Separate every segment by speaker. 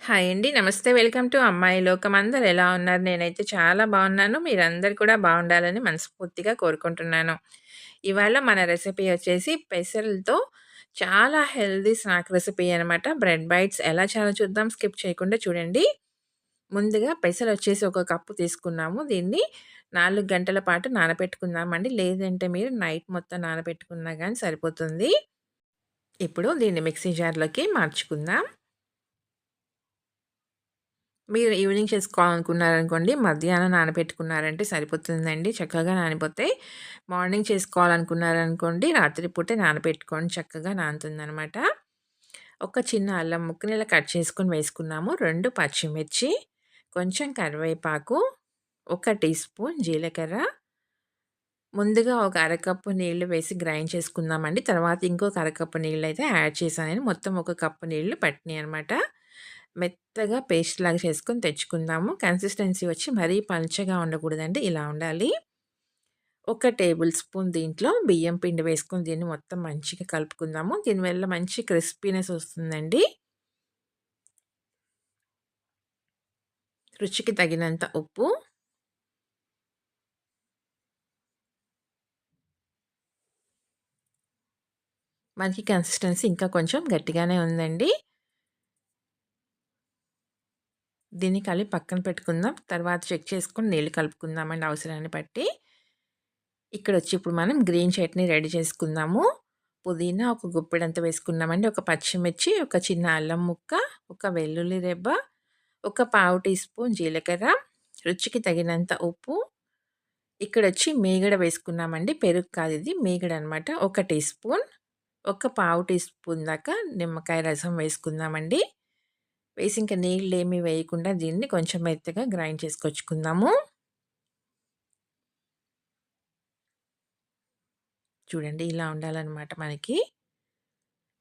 Speaker 1: Hi అండి. నమస్తే. Welcome to అమ్మాయి లోకం. అందరూ ఎలా ఉన్నారు? నేనైతే చాలా బాగున్నాను. మీరందరూ కూడా బాగుండాలని మనస్ఫూర్తిగా కోరుకుంటున్నాను. ఇవాళ మన రెసిపీ వచ్చేసి పెసరలతో చాలా హెల్తీ స్నాక్ రెసిపీ అనమాట. బ్రెడ్ బైట్స్ ఎలా చేయాలో చూద్దాం. స్కిప్ చేయకుండా చూడండి. ముందుగా పెసరొచ్చేసి ఒక కప్పు తీసుకున్నాము. దీన్ని 4 గంటల పాటు నానబెట్టుకుందామండి. లేదంటే మీరు నైట్ మొత్తం నానబెట్టుకున్నా గానీ సరిపోతుంది. ఇప్పుడు దీన్ని మిక్సీ జార్‌లోకి మార్చుకుందాం. మీరు ఈవినింగ్ చేసుకోవాలనుకున్నారనుకోండి, మధ్యాహ్నం నానబెట్టుకున్నారంటే సరిపోతుందండి. చక్కగా నానిపోతాయి. మార్నింగ్ చేసుకోవాలనుకున్నారనుకోండి, రాత్రి పూటే నానబెట్టుకోండి. చక్కగా నానుతుందనమాట. ఒక చిన్న అల్లం ముక్కని ఇలా కట్ చేసుకొని వేసుకున్నాము. 2 పచ్చిమిర్చి, కొంచెం కరివేపాకు, ఒక టీ స్పూన్ జీలకర్ర, ముందుగా ఒక అరకప్పు నీళ్లు వేసి గ్రైండ్ చేసుకుందామండి. తర్వాత ఇంకొక అరకప్పు నీళ్లయితే యాడ్ చేశాను నేను. మొత్తం ఒక కప్పు నీళ్లు పట్టినియనమాట. మెత్తగా పేస్ట్‌లాగా చేసుకొని తెచ్చుకుందాము. కన్సిస్టెన్సీ వచ్చి మరీ పల్చగా ఉండకూడదండి. ఇలా ఉండాలి. ఒక టేబుల్ స్పూన్ దీంట్లో బియ్యం పిండి వేసుకొని దీన్ని మొత్తం మంచిగా కలుపుకుందాము. దీనివల్ల మంచి క్రిస్పీనెస్ వస్తుందండి. రుచికి తగినంత ఉప్పు, మనకి కన్సిస్టెన్సీ ఇంకా కొంచెం గట్టిగానే ఉందండి. దీన్ని కలిపి పక్కన పెట్టుకుందాం. తర్వాత చెక్ చేసుకొని నీళ్లు కలుపుకుందామండి అవసరాన్ని బట్టి. ఇక్కడొచ్చి ఇప్పుడు మనం గ్రీన్ చట్నీ రెడీ చేసుకుందాము. పుదీనా ఒక గుప్పెడంత వేసుకున్నామండి. ఒక పచ్చిమిర్చి, ఒక చిన్న అల్లం ముక్క, ఒక వెల్లుల్లి రెబ్బ, ఒక పావు టీ స్పూన్ జీలకర్ర, రుచికి తగినంత ఉప్పు. ఇక్కడొచ్చి మీగడ వేసుకున్నామండి. పెరుగు కాదిది మీగడనమాట. ఒక టీ స్పూన్, ఒక పావు టీ స్పూన్ దాకా నిమ్మకాయ రసం వేసుకుందామండి. వేసి ఇంక నీళ్ళేమి వేయకుండా దీన్ని కొంచెం మెత్తగా గ్రైండ్ చేసుకొచ్చుకుందాము. చూడండి ఇలా ఉండాలనమాట మనకి.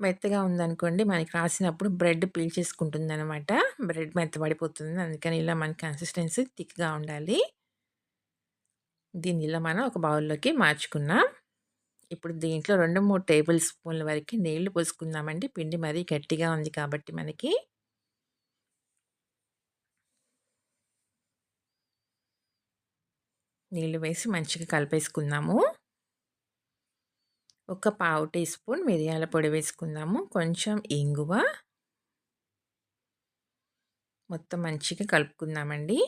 Speaker 1: మెత్తగా ఉందనుకోండి మనకి రాసినప్పుడు బ్రెడ్ పీల్చేసుకుంటుందనమాట. బ్రెడ్ మెత్తబడిపోతుంది. అందుకని ఇలా మన కన్సిస్టెన్సీ థిక్‌గా ఉండాలి. దీన్ని ఇలా మనం ఒక బౌల్‌లోకి మార్చుకున్నాం. ఇప్పుడు దీంట్లో 2, 3 టేబుల్ స్పూన్ల వరకి నీళ్లు పోసుకుందామండి. పిండి మరీ గట్టిగా ఉంది కాబట్టి మనకి. నీళ్లు వేసి మంచిగా కలిపేసుకుందాము. ఒక పావు టీ స్పూన్ మిరియాల పొడి వేసుకుందాము. కొంచెం ఇంగువ. మొత్తం మంచిగా కలుపుకుందామండి.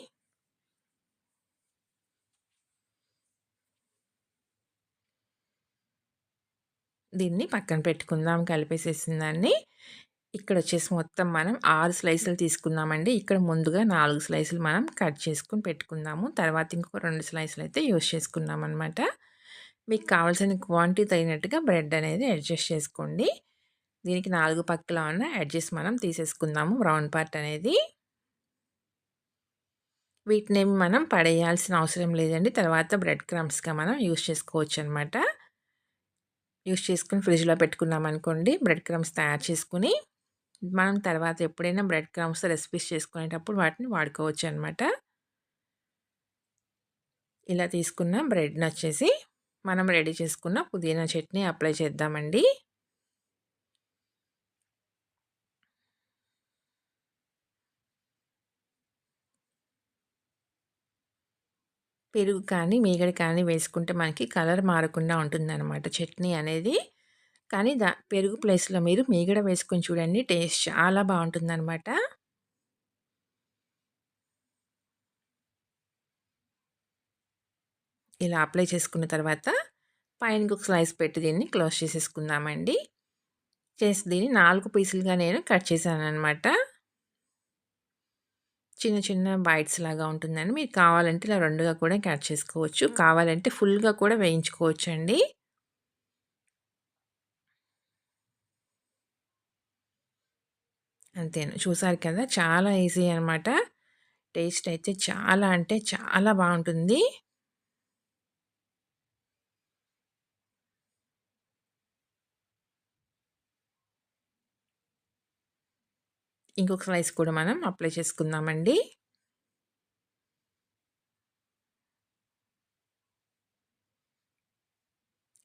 Speaker 1: దీన్ని పక్కన పెట్టుకుందాం కలిపేసేసిన దాన్ని. ఇక్కడొచ్చేసి మొత్తం మనం 6 స్లైసులు తీసుకున్నామండి. ఇక్కడ ముందుగా 4 స్లైసులు మనం కట్ చేసుకొని పెట్టుకుందాము. తర్వాత ఇంకొక 2 స్లైసులయితే యూజ్ చేసుకున్నామనమాట. మీకు కావాల్సిన క్వాంటిటీ తగినట్టుగా బ్రెడ్ అనేది అడ్జస్ట్ చేసుకోండి. దీనికి 4 పక్కల ఉన్న ఎడ్జెస్ మనం తీసేసుకుందాము బ్రౌన్ పార్ట్ అనేది. వీటినేమి మనం పడేయాల్సిన అవసరం లేదండి. తర్వాత బ్రెడ్ క్రమ్స్‌గా మనం యూజ్ చేసుకోవచ్చనమాట. యూజ్ చేసుకొని ఫ్రిడ్జ్‌లో పెట్టుకున్నామనుకోండి బ్రెడ్ క్రమ్స్ తయారు చేసుకొని, మనం తర్వాత ఎప్పుడైనా బ్రెడ్ క్రమ్స్ రెసిపీస్ చేసుకునేటప్పుడు వాటిని వాడుకోవచ్చనమాట. ఇలా తీసుకున్న బ్రెడ్‌నొచ్చేసి మనం రెడీ చేసుకున్న పుదీనా చట్నీ అప్లై చేద్దామండి. పెరుగు కానీ, మీగడ కానీ వేసుకుంటే మనకి కలర్ మారకుండా ఉంటుందనమాట చట్నీ అనేది. కానీ పెరుగు ప్లేస్‌లో మీరు మీగడ వేసుకొని చూడండి టేస్ట్ చాలా బావుంటుందనమాట. ఇలా అప్లై చేసుకున్న తర్వాత పైన ఇంకొక స్లైస్ పెట్టి దీన్ని క్లోజ్ చేసేసుకుందామండి. చేసి దీన్ని 4 పీసులుగా నేను కట్ చేశాననమాట. చిన్న చిన్న బైట్స్ లాగా ఉంటుందండి. మీకు కావాలంటే ఇలా 2గా కూడా కట్ చేసుకోవచ్చు. కావాలంటే ఫుల్‌గా కూడా వేయించుకోవచ్చండి. అంతేను. చూసారు కదా! చాలా ఈజీ అనమాట. టేస్ట్ అయితే చాలా అంటే చాలా బావుంటుంది. ఇంకొక స్లైస్ కూడా మనం అప్లై చేసుకుందామండి.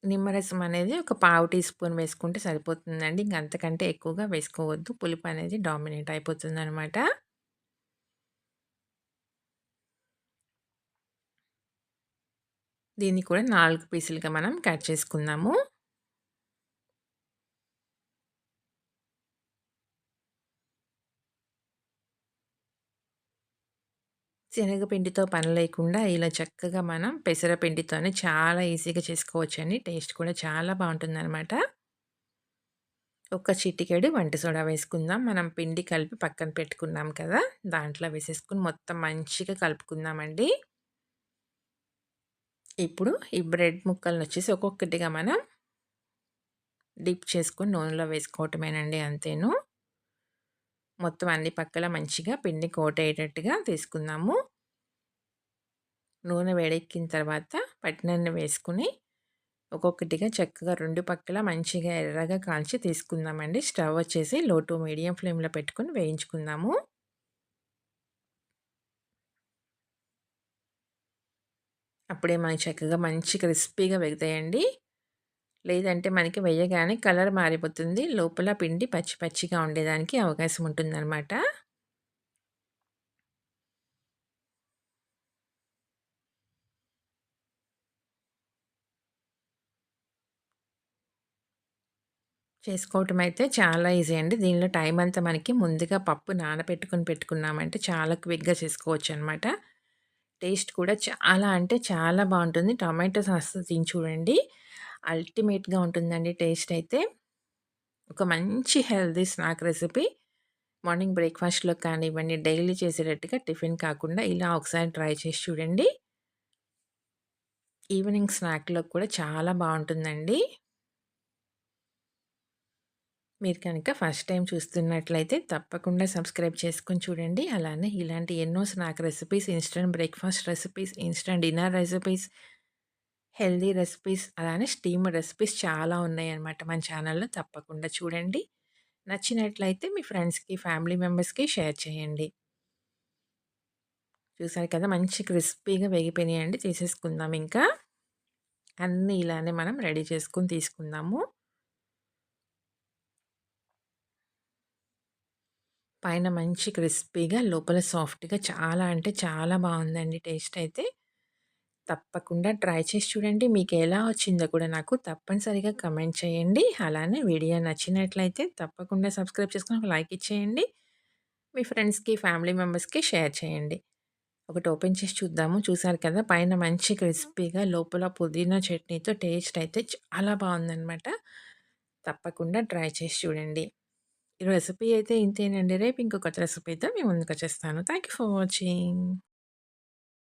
Speaker 1: నిమ్మరసం అనేది ఒక పావు టీ స్పూన్ వేసుకుంటే సరిపోతుందండి. ఇంక అంతకంటే ఎక్కువగా వేసుకోవద్దు. పులుపు అనేది డామినేట్ అయిపోతుందనమాట. దీన్ని కూడా 4 పీసులుగా మనం కట్ చేసుకుందాము. శనగపిండితో పని లేకుండా ఇలా చక్కగా మనం పెసరపిండితోనే చాలా ఈజీగా చేసుకోవచ్చండి. టేస్ట్ కూడా చాలా బావుంటుందనమాట. ఒక చిటికెడు వంట సోడా వేసుకుందాం. మనం పిండి కలిపి పక్కన పెట్టుకున్నాం కదా! దాంట్లో వేసేసుకొని మొత్తం మంచిగా కలుపుకుందామండి. ఇప్పుడు ఈ బ్రెడ్ ముక్కలనొచ్చేసి ఒక్కొక్కటిగా మనం డిప్ చేసుకొని నూనెలో వేసుకోవటమేనండి అంతేను. మొత్తం అన్ని పక్కల మంచిగా పిండి కోటయ్యేటట్టుగా తీసుకుందాము. నూనె వేడెక్కిన తర్వాత పట్టినన్ని వేసుకొని ఒక్కొక్కటిగా చక్కగా 2 పక్కల మంచిగా ఎర్రగా కాల్చి తీసుకుందామండి. స్టవ్ వచ్చేసి లో టు మీడియం ఫ్లేమ్‌లో పెట్టుకొని వేయించుకుందాము. అప్పుడే మనకి చక్కగా మంచి క్రిస్పీగా వేగుతాయండి. లేదంటే మనకి వేయగానే కలర్ మారిపోతుంది. లోపల పిండి పచ్చి పచ్చిగా ఉండేదానికి అవకాశం ఉంటుందనమాట. చేసుకోవటం అయితే చాలా ఈజీ అండి. దీనిలో టైం అంతా మనకి ముందుగా పప్పు నానబెట్టుకొని పెట్టుకున్నామంటే చాలా క్విక్‌గా చేసుకోవచ్చనమాట. టేస్ట్ కూడా చాలా అంటే చాలా బావుంటుంది. టొమాటో సాస్‌తో తిని చూడండి. అల్టిమేట్‌గా ఉంటుందండి టేస్ట్ అయితే. ఒక మంచి హెల్తీ స్నాక్ రెసిపీ. మార్నింగ్ బ్రేక్‌ఫాస్ట్‌లో కానివ్వండి, డైలీ చేసేటట్టుగా టిఫిన్ కాకుండా ఇలా ఒకసారి ట్రై చేసి చూడండి. ఈవినింగ్ స్నాక్‌లో కూడా చాలా బావుంటుందండి. మీరు కనుక ఫస్ట్ టైమ్ చూస్తున్నట్లయితే తప్పకుండా సబ్స్క్రైబ్ చేసుకొని చూడండి. అలానే ఇలాంటి ఎన్నో snack recipes, instant breakfast recipes, instant dinner recipes, healthy recipes, అలానే స్టీమ్డ్ రెసిపీస్ చాలా ఉన్నాయన్నమాట మన ఛానల్‌లో. తప్పకుండా చూడండి. నచ్చినట్లయితే మీ ఫ్రెండ్స్‌కి, ఫ్యామిలీ మెంబర్స్‌కి షేర్ చేయండి. చూసారు కదా! మంచి క్రిస్పీగా వేగిపోయినాయండి. తీసేసుకుందాం ఇంకా. అన్నీ ఇలానే మనం రెడీ చేసుకొని తీసుకుందాము. పైన మంచి క్రిస్పీగా, లోపల సాఫ్ట్‌గా చాలా అంటే చాలా బావుందండి టేస్ట్ అయితే. తప్పకుండా ట్రై చేసి చూడండి. మీకెలా వచ్చిందో కూడా నాకు తప్పనిసరిగా కమెంట్ చేయండి. అలానే వీడియో నచ్చినట్లయితే తప్పకుండా సబ్స్క్రైబ్ చేసుకొని ఒక లైక్ ఇచ్చేయండి. మీ ఫ్రెండ్స్‌కి, ఫ్యామిలీ మెంబర్స్‌కి షేర్ చేయండి. ఒకటి ఓపెన్ చేసి చూద్దాము. చూసారు కదా! పైన మంచి క్రిస్పీగా, లోపల పుదీనా చట్నీతో టేస్ట్ అయితే చాలా బావుందనమాట. తప్పకుండా ట్రై చేసి చూడండి. ఈ రెసిపీ అయితే ఇంతేనండి. రేపు ఇంకొక కొత్త రెసిపీతో మీ ముందుకొచ్చేస్తాను. Thank you for watching.